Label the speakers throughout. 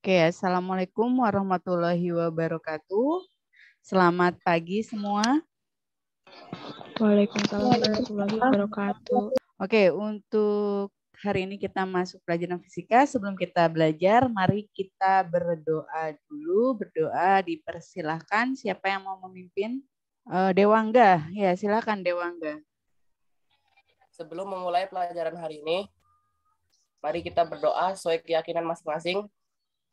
Speaker 1: Oke, Assalamualaikum warahmatullahi wabarakatuh. Selamat pagi semua.
Speaker 2: Waalaikumsalam warahmatullahi wabarakatuh.
Speaker 1: Oke, untuk hari ini kita masuk pelajaran fisika. Sebelum kita belajar, mari kita berdoa dulu. Berdoa dipersilahkan. Siapa yang mau memimpin? Dewangga. Ya, silakan Dewangga.
Speaker 3: Sebelum memulai pelajaran hari ini, mari kita berdoa sesuai keyakinan masing-masing.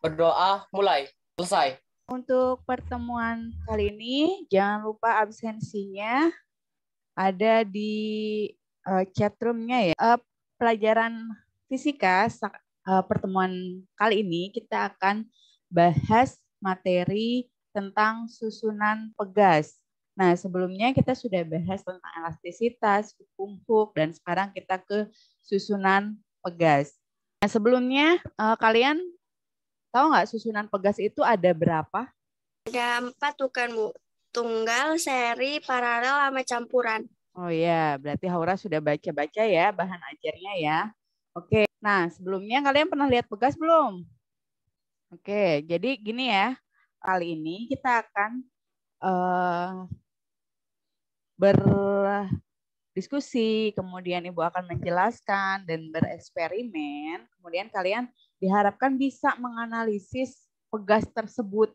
Speaker 3: Berdoa mulai, selesai.
Speaker 1: Untuk pertemuan kali ini, jangan lupa absensinya ada di chatroomnya ya. Pelajaran fisika pertemuan kali ini kita akan bahas materi tentang susunan pegas. Nah, sebelumnya kita sudah bahas tentang elastisitas, hukum Hooke, dan sekarang kita ke susunan pegas. Nah, sebelumnya kalian tahu nggak susunan pegas itu ada berapa?
Speaker 4: Ada 4 tuh kan, Bu. Tunggal, seri, paralel, sama campuran.
Speaker 1: Oh ya, berarti Haura sudah baca-baca ya bahan ajarnya ya. Oke, nah sebelumnya kalian pernah lihat pegas belum? Oke, jadi gini ya. Kali ini kita akan berdiskusi, kemudian Ibu akan menjelaskan dan bereksperimen. Kemudian kalian diharapkan bisa menganalisis pegas tersebut,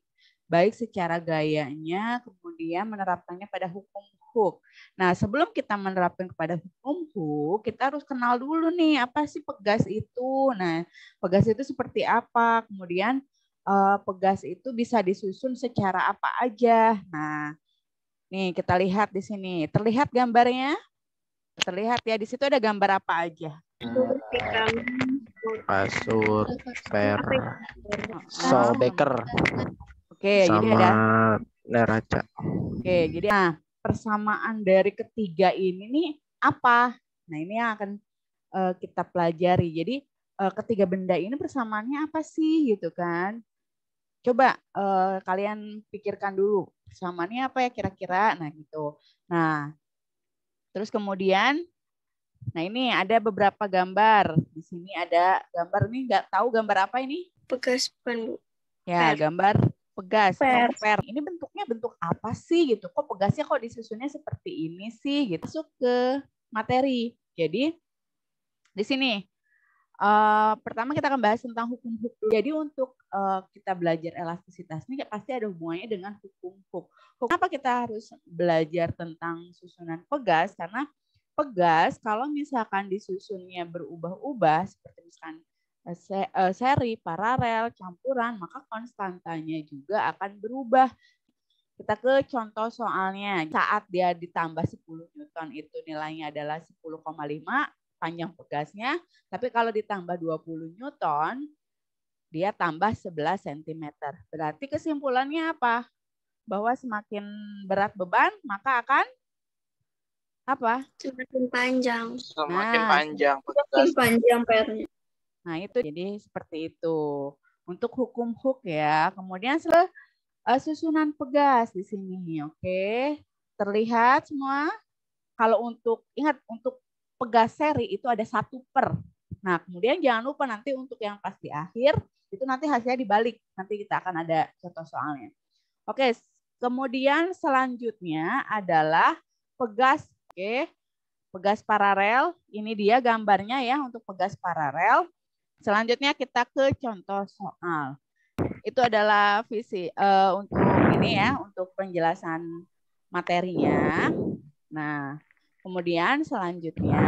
Speaker 1: baik secara gayanya, kemudian menerapkannya pada hukum Hooke. Nah, sebelum kita menerapkan kepada hukum Hooke, kita harus kenal dulu nih, apa sih pegas itu? Nah, pegas itu seperti apa? Kemudian pegas itu bisa disusun secara apa aja? Nah, nih kita lihat di sini. Terlihat gambarnya? Terlihat ya, di situ ada gambar apa aja?
Speaker 2: Kasur, per, Solbeker,
Speaker 1: Oke,
Speaker 2: sama
Speaker 1: jadi ada
Speaker 2: neraca.
Speaker 1: Oke, jadi persamaan dari ketiga ini nih apa? Nah, ini yang akan kita pelajari. Jadi ketiga benda ini persamaannya apa sih gitu kan? Coba kalian pikirkan dulu persamaannya apa ya kira-kira. Nah, gitu. Nah, terus kemudian nah ini ada beberapa gambar. Di sini ada gambar, ini nggak tahu gambar apa ini?
Speaker 4: Pegas, bukan, Bu?
Speaker 1: Ya, gambar pegas.
Speaker 4: Per.
Speaker 1: Per. Ini bentuknya bentuk apa sih gitu? Kok pegasnya kok disusunnya seperti ini sih gitu. Masuk ke materi. Jadi di sini pertama kita akan bahas tentang hukum Hooke. Jadi untuk kita belajar elastisitas ini pasti ada hubungannya dengan hukum Hooke. Kenapa kita harus belajar tentang susunan pegas? Karena pegas kalau misalkan disusunnya berubah-ubah seperti misalkan seri, paralel, campuran, maka konstantanya juga akan berubah. Kita ke contoh soalnya. Saat dia ditambah 10 Newton itu nilainya adalah 10,5 panjang pegasnya. Tapi kalau ditambah 20 Newton, dia tambah 11 cm. Berarti kesimpulannya apa? Bahwa semakin berat beban, maka akan apa?
Speaker 4: Semakin panjang.
Speaker 2: Semakin panjang pegas.
Speaker 4: Semakin panjang pernya.
Speaker 1: Nah, itu jadi seperti itu. Untuk hukum Hooke ya. Kemudian susunan pegas di sini, oke. Terlihat semua? Kalau untuk ingat untuk pegas seri itu ada 1 per. Nah, kemudian jangan lupa nanti untuk yang pas di akhir itu nanti hasilnya dibalik. Nanti kita akan ada contoh soalnya. Oke, kemudian selanjutnya adalah pegas, oke. Pegas paralel. Ini dia gambarnya ya untuk pegas paralel. Selanjutnya kita ke contoh soal. Itu adalah untuk ini ya, untuk penjelasan materinya. Nah, kemudian selanjutnya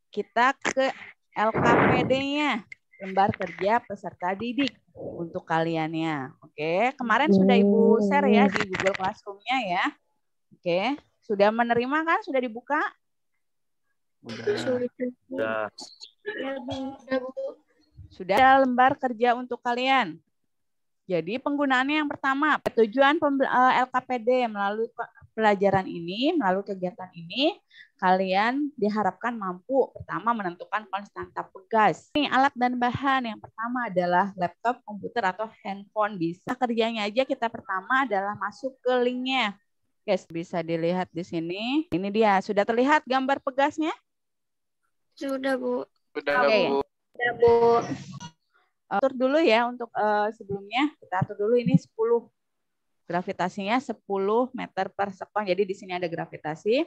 Speaker 1: kita ke LKPD-nya, lembar kerja peserta didik untuk kaliannya. Oke, kemarin sudah Ibu share ya di Google Classroom-nya ya. Oke, sudah menerima kan? Sudah dibuka?
Speaker 2: Sudah.
Speaker 1: Sudah ada lembar kerja untuk kalian. Jadi penggunaannya yang pertama, tujuan LKPD melalui pelajaran ini, melalui kegiatan ini, kalian diharapkan mampu pertama menentukan konstanta pegas. Ini alat dan bahan yang pertama adalah laptop, komputer, atau handphone. Bisa kerjanya aja kita pertama adalah masuk ke linknya. Guys, bisa dilihat di sini. Ini dia, sudah terlihat gambar pegasnya?
Speaker 4: Sudah, Bu.
Speaker 2: Sudah,
Speaker 1: Oke.
Speaker 2: Bu.
Speaker 4: Sudah, Bu.
Speaker 1: Atur dulu ya untuk sebelumnya. Kita atur dulu ini 10. Gravitasinya 10 meter per sekon. Jadi di sini ada gravitasi.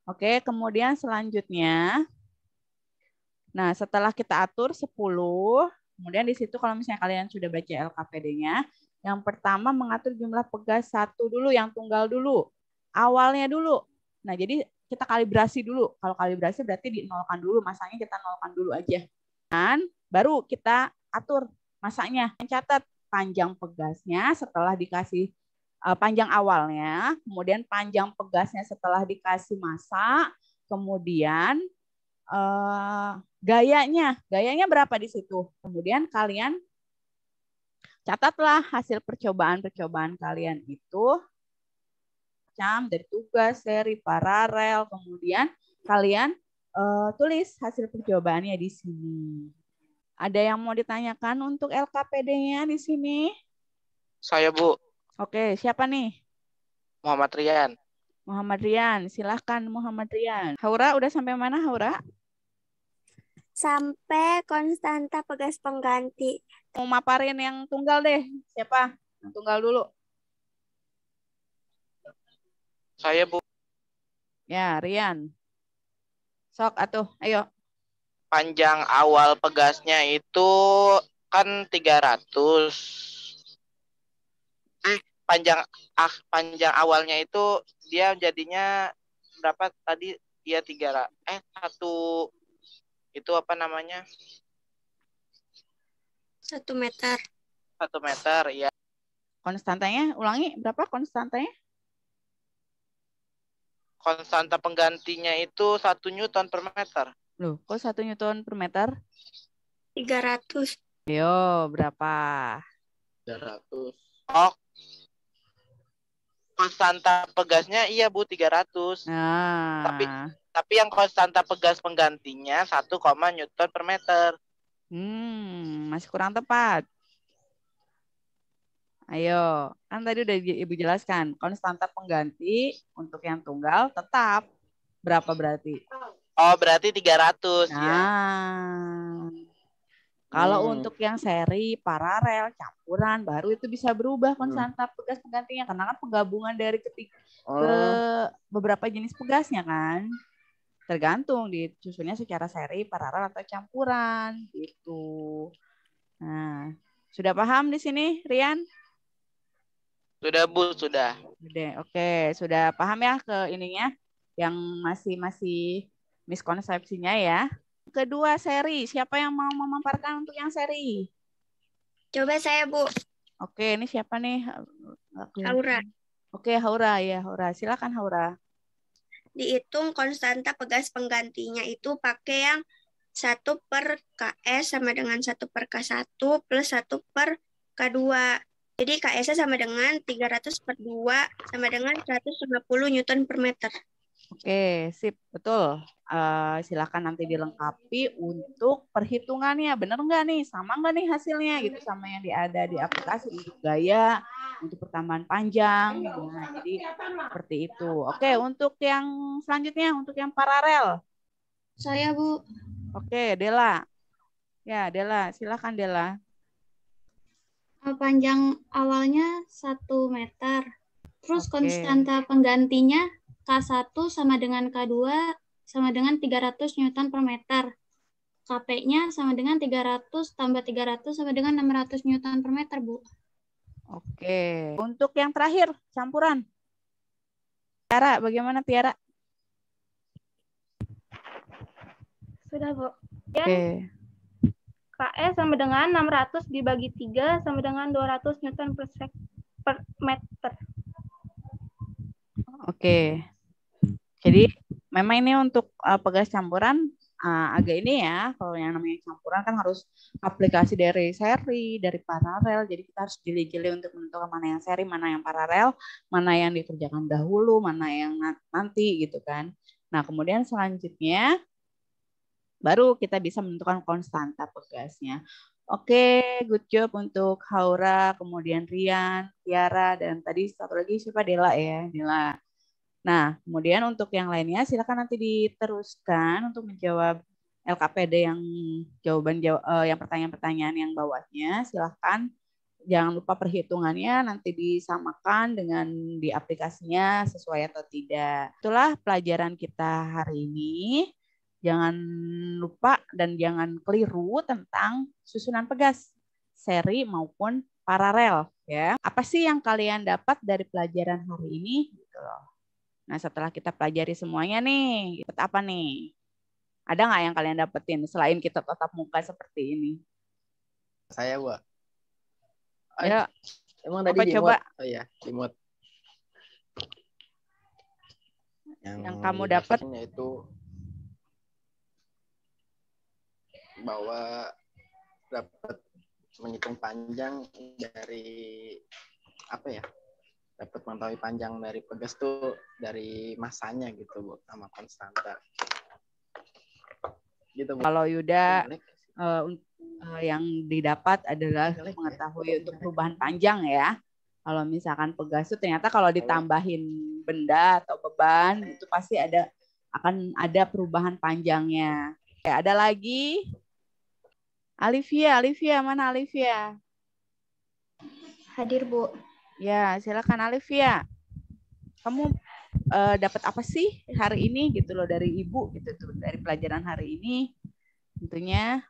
Speaker 1: Oke, kemudian selanjutnya. Nah, setelah kita atur 10, kemudian di situ kalau misalnya kalian sudah baca LKPD-nya, yang pertama mengatur jumlah pegas 1 dulu, yang tunggal dulu. Awalnya dulu. Nah, jadi kita kalibrasi dulu. Kalau kalibrasi berarti dinolkan dulu, masanya kita nolkan dulu aja. Dan baru kita atur masanya. Catat panjang pegasnya setelah dikasih panjang awalnya, kemudian panjang pegasnya setelah dikasih massa, kemudian gayanya berapa di situ. Kemudian kalian catatlah hasil percobaan kalian itu, macam dari tugas, seri, paralel, kemudian kalian tulis hasil percobaannya di sini. Ada yang mau ditanyakan untuk LKPD-nya di sini?
Speaker 2: Saya, Bu.
Speaker 1: Oke, siapa nih?
Speaker 2: Muhammad Rian.
Speaker 1: Muhammad Rian, silahkan Muhammad Rian. Haura, udah sampai mana Haura?
Speaker 4: Sampai konstanta pegas pengganti.
Speaker 1: Mau maparin yang tunggal deh. Siapa? Yang tunggal dulu.
Speaker 2: Saya, Bu.
Speaker 1: Ya, Rian. Sok atuh, ayo.
Speaker 2: Panjang awal pegasnya itu kan 300. Panjang awalnya itu dia jadinya berapa tadi? Dia 300. Satu itu apa namanya?
Speaker 4: 1 meter.
Speaker 2: 1 meter, ya.
Speaker 1: Konstantanya, ulangi berapa konstantanya?
Speaker 2: Konstanta penggantinya itu 1 Newton per meter.
Speaker 1: Loh, kok 1 Newton per meter?
Speaker 4: 300.
Speaker 1: Yo, berapa?
Speaker 2: 300. Oh, konstanta pegasnya iya, Bu, 300.
Speaker 1: Nah.
Speaker 2: Tapi yang konstanta pegas penggantinya 1, Newton per meter.
Speaker 1: Masih kurang tepat. Ayo, kan tadi udah Ibu jelaskan. Konstanta pengganti untuk yang tunggal tetap. Berapa berarti?
Speaker 2: Oh, berarti 300
Speaker 1: nah,
Speaker 2: ya.
Speaker 1: Kalau untuk yang seri, paralel, campuran, baru itu bisa berubah konstanta pegas penggantinya. Karena kan penggabungan dari ke beberapa jenis pegasnya kan. Tergantung disusunnya secara seri, paralel, atau campuran. Gitu. Nah, sudah paham di sini, Rian?
Speaker 2: Sudah, Bu, sudah.
Speaker 1: Oke, sudah paham ya ke ininya? Yang masih miskonsepsinya ya. Kedua, seri. Siapa yang mau memaparkan untuk yang seri?
Speaker 4: Coba saya, Bu.
Speaker 1: Oke, ini siapa nih?
Speaker 4: Haura.
Speaker 1: Oke, Haura ya, Haura. Silakan Haura.
Speaker 4: Dihitung konstanta pegas penggantinya itu pakai yang 1 per KS sama dengan 1 per K1 plus 1 per K2. Jadi KS sama dengan 300 per 2 sama dengan 150 Newton per meter.
Speaker 1: Oke, sip. Betul. Silakan nanti dilengkapi untuk perhitungannya. Benar nggak nih? Sama nggak nih hasilnya? Gitu sama yang ada di aplikasi untuk gaya, untuk pertambahan panjang. Nah, jadi seperti itu. Oke, untuk yang selanjutnya, untuk yang paralel.
Speaker 4: Saya, Bu.
Speaker 1: Oke, Dela. Ya, Dela. Silakan, Dela.
Speaker 5: Panjang awalnya 1 meter. Terus
Speaker 1: Oke.
Speaker 5: konstanta penggantinya K1 sama dengan K2 sama dengan 300 Newton per meter. KP-nya sama dengan 300 tambah 300 sama dengan 600 Newton per meter, Bu.
Speaker 1: Oke. Untuk yang terakhir, campuran. Tiara, bagaimana Tiara?
Speaker 6: Sudah, Bu.
Speaker 1: Oke.
Speaker 6: KS sama dengan 600 dibagi 3 sama dengan 200 Newton per meter.
Speaker 1: Oke. Jadi memang ini untuk pegas campuran agak ini ya. Kalau yang namanya campuran kan harus aplikasi dari seri, dari paralel. Jadi kita harus jeli-jeli untuk menentukan mana yang seri, mana yang paralel, mana yang dikerjakan dahulu, mana yang nanti gitu kan. Nah, kemudian selanjutnya baru kita bisa menentukan konstanta pegasnya. Oke, good job untuk Haura, kemudian Rian, Tiara, dan tadi satu lagi siapa? Dela ya, Dela. Nah, kemudian untuk yang lainnya silakan nanti diteruskan untuk menjawab LKPD yang yang pertanyaan-pertanyaan yang bawahnya, silahkan jangan lupa perhitungannya nanti disamakan dengan di aplikasinya sesuai atau tidak. Itulah pelajaran kita hari ini. Jangan lupa dan jangan keliru tentang susunan pegas, seri maupun paralel. Ya, apa sih yang kalian dapat dari pelajaran hari ini? Gitu loh. Nah, setelah kita pelajari semuanya nih, dapat apa nih? Ada nggak yang kalian dapetin selain kita tatap muka seperti ini?
Speaker 7: Saya, Bu.
Speaker 1: Ya,
Speaker 7: Emang
Speaker 1: apa
Speaker 7: tadi
Speaker 1: coba?
Speaker 7: Oh iya, remote.
Speaker 1: Yang kamu dapat
Speaker 7: yaitu bahwa dapat menghitung panjang dari apa ya? Dapat mengetahui panjang dari pegas tuh dari masanya gitu, Bu, sama konstanta. Gitu, Bu.
Speaker 1: Kalau Yuda yang didapat adalah mengetahui untuk perubahan panjang ya. Kalau misalkan pegas itu ternyata kalau ditambahin benda atau beban itu pasti akan ada perubahan panjangnya. Ya, ada lagi? Alivia, mana Alivia?
Speaker 8: Hadir, Bu.
Speaker 1: Ya, silakan Alivia. Kamu dapat apa sih hari ini gitu loh dari Ibu gitu tuh, dari pelajaran hari ini? Tentunya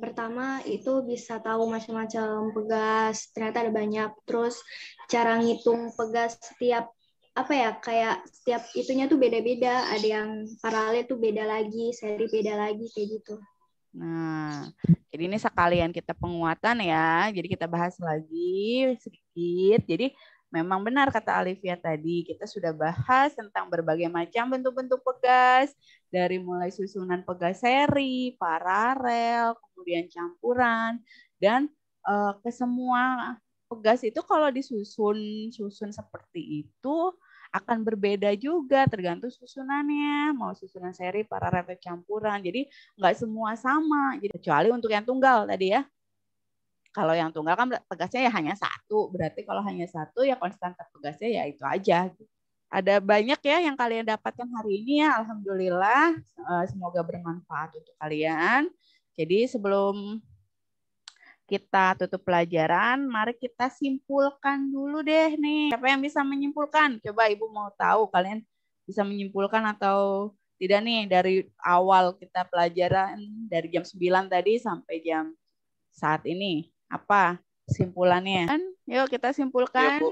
Speaker 8: Pertama itu bisa tahu macam-macam pegas, ternyata ada banyak. Terus cara ngitung pegas setiap kayak setiap itunya tuh beda-beda. Ada yang paralel tuh beda lagi, seri beda lagi kayak gitu.
Speaker 1: Nah, jadi ini sekalian kita penguatan ya. Jadi kita bahas lagi sedikit. Jadi memang benar kata Alivia tadi, kita sudah bahas tentang berbagai macam bentuk-bentuk pegas, dari mulai susunan pegas seri, paralel, kemudian campuran, dan ke semua pegas itu kalau disusun seperti itu akan berbeda juga tergantung susunannya, mau susunan seri, paralel, atau campuran. Jadi nggak semua sama, jadi kecuali untuk yang tunggal tadi ya. Kalau yang tunggal kan pegasnya ya hanya satu, berarti kalau hanya satu ya konstanta pegasnya ya itu aja. Ada banyak ya yang kalian dapatkan hari ini ya, alhamdulillah. Semoga bermanfaat untuk kalian. Jadi sebelum kita tutup pelajaran, mari kita simpulkan dulu deh nih. Siapa yang bisa menyimpulkan? Coba Ibu mau tahu kalian bisa menyimpulkan atau tidak nih dari awal kita pelajaran dari jam 9 tadi sampai jam saat ini. Apa kesimpulannya? Yuk kita simpulkan.
Speaker 2: Yuk, Bu.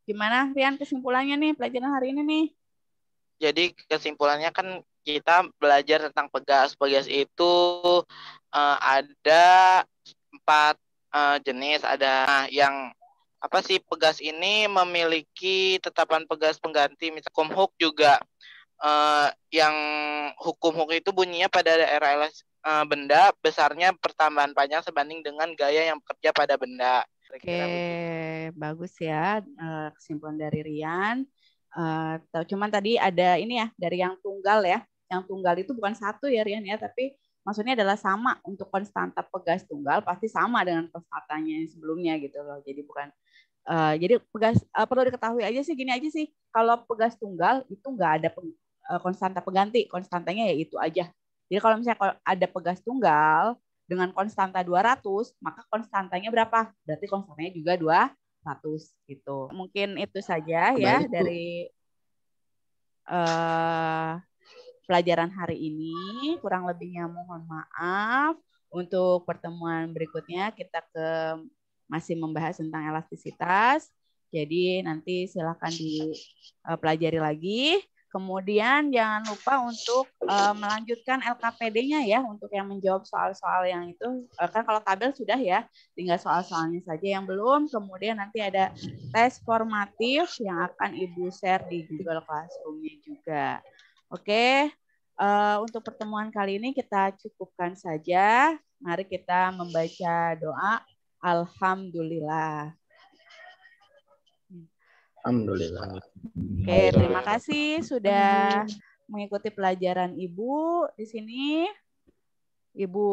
Speaker 1: Gimana Rian kesimpulannya nih pelajaran hari ini nih?
Speaker 2: Jadi kesimpulannya kan kita belajar tentang pegas. Pegas itu ada 4 jenis. Ada yang apa sih, pegas ini memiliki tetapan pegas pengganti. Misalnya hukum hook juga yang hukum hook itu bunyinya pada daerah benda besarnya pertambahan panjang sebanding dengan gaya yang bekerja pada benda.
Speaker 1: Oke, bagus ya kesimpulan dari Rian. Cuman tadi ada ini ya dari yang tunggal ya. Yang tunggal itu bukan satu ya Rian ya, tapi maksudnya adalah sama untuk konstanta pegas tunggal pasti sama dengan konstantanya yang sebelumnya gitu loh. Jadi bukan jadi pegas perlu diketahui aja sih gini aja sih. Kalau pegas tunggal itu nggak ada konstanta pengganti, konstantanya ya itu aja. Jadi kalau misalnya ada pegas tunggal dengan konstanta 200, maka konstantanya berapa? Berarti konstantanya juga 200 gitu. Mungkin itu saja ya dari pelajaran hari ini. Kurang lebihnya mohon maaf. Untuk pertemuan berikutnya kita masih membahas tentang elastisitas. Jadi nanti silakan dipelajari lagi. Kemudian jangan lupa untuk melanjutkan LKPD-nya ya untuk yang menjawab soal-soal yang itu. Kan kalau tabel sudah ya, tinggal soal-soalnya saja yang belum. Kemudian nanti ada tes formatif yang akan Ibu share di Google Classroom-nya juga. Oke, untuk pertemuan kali ini kita cukupkan saja. Mari kita membaca doa. Alhamdulillah.
Speaker 7: Alhamdulillah.
Speaker 1: Oke, terima kasih sudah mengikuti pelajaran Ibu di sini. Ibu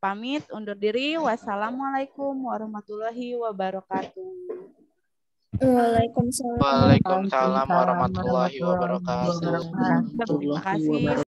Speaker 1: pamit undur diri. Wassalamualaikum warahmatullahi wabarakatuh.
Speaker 2: Waalaikumsalam warahmatullahi wabarakatuh.
Speaker 1: Terima kasih.